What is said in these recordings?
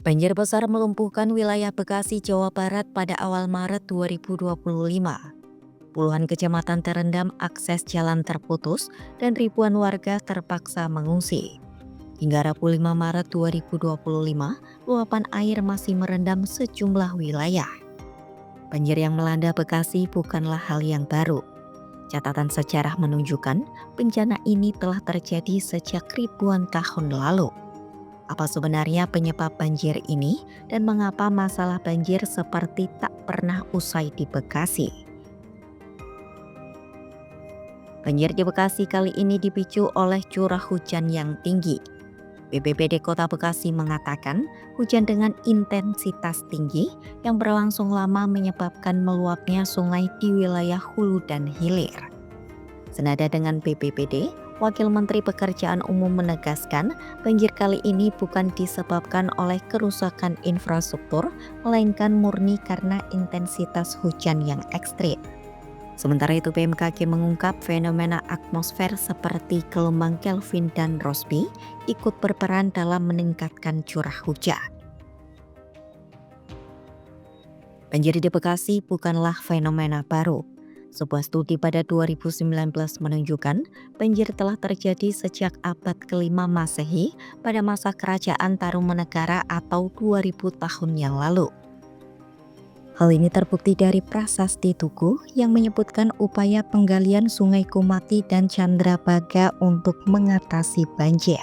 Banjir besar melumpuhkan wilayah Bekasi, Jawa Barat pada awal Maret 2025. Puluhan kecamatan terendam, akses jalan terputus, dan ribuan warga terpaksa mengungsi. Hingga Rabu 5 Maret 2025, luapan air masih merendam sejumlah wilayah. Banjir yang melanda Bekasi bukanlah hal yang baru. Catatan sejarah menunjukkan bencana ini telah terjadi sejak ribuan tahun lalu. Apa sebenarnya penyebab banjir ini dan mengapa masalah banjir seperti tak pernah usai di Bekasi? Banjir di Bekasi kali ini dipicu oleh curah hujan yang tinggi. BPBD Kota Bekasi mengatakan hujan dengan intensitas tinggi yang berlangsung lama menyebabkan meluapnya sungai di wilayah hulu dan hilir. Senada dengan BPBD, Wakil Menteri Pekerjaan Umum menegaskan banjir kali ini bukan disebabkan oleh kerusakan infrastruktur, melainkan murni karena intensitas hujan yang ekstrim. Sementara itu BMKG mengungkap fenomena atmosfer seperti gelombang Kelvin dan Rossby ikut berperan dalam meningkatkan curah hujan. Banjir di Bekasi bukanlah fenomena baru. Sebuah studi pada 2019 menunjukkan banjir telah terjadi sejak abad ke-5 Masehi pada masa kerajaan Tarumanegara atau 2000 tahun yang lalu. Hal ini terbukti dari prasasti Tugu yang menyebutkan upaya penggalian Sungai Kumati dan Candrabaga untuk mengatasi banjir.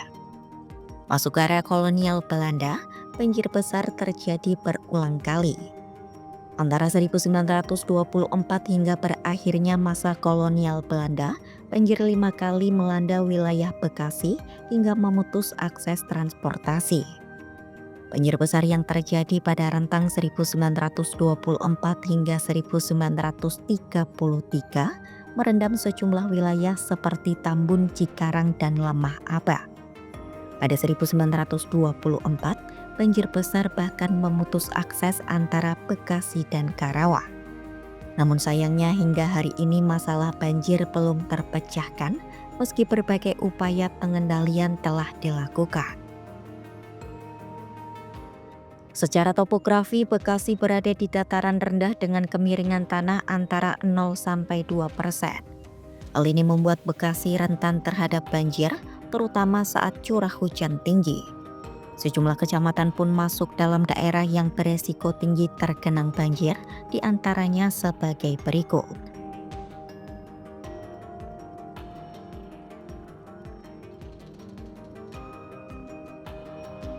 Masuk era kolonial Belanda, banjir besar terjadi berulang kali. Antara 1924 hingga berakhirnya masa kolonial Belanda, banjir 5 kali melanda wilayah Bekasi hingga memutus akses transportasi. Banjir besar yang terjadi pada rentang 1924 hingga 1933 merendam sejumlah wilayah seperti Tambun, Cikarang, dan Lemah Abang. Pada 1924, banjir besar bahkan memutus akses antara Bekasi dan Karawang. Namun sayangnya hingga hari ini masalah banjir belum terpecahkan meski berbagai upaya pengendalian telah dilakukan. Secara topografi, Bekasi berada di dataran rendah dengan kemiringan tanah antara 0-2%. Hal ini membuat Bekasi rentan terhadap banjir, terutama saat curah hujan tinggi. Sejumlah kecamatan pun masuk dalam daerah yang beresiko tinggi tergenang banjir, diantaranya sebagai berikut.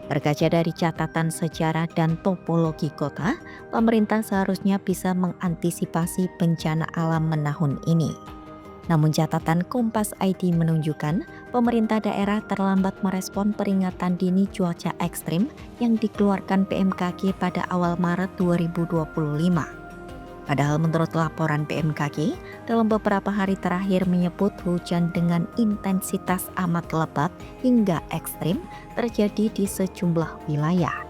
Berkaca dari catatan sejarah dan topologi kota, pemerintah seharusnya bisa mengantisipasi bencana alam menahun ini. Namun catatan Kompas ID menunjukkan pemerintah daerah terlambat merespon peringatan dini cuaca ekstrim yang dikeluarkan BMKG pada awal Maret 2025. Padahal menurut laporan BMKG, dalam beberapa hari terakhir menyebut hujan dengan intensitas amat lebat hingga ekstrim terjadi di sejumlah wilayah.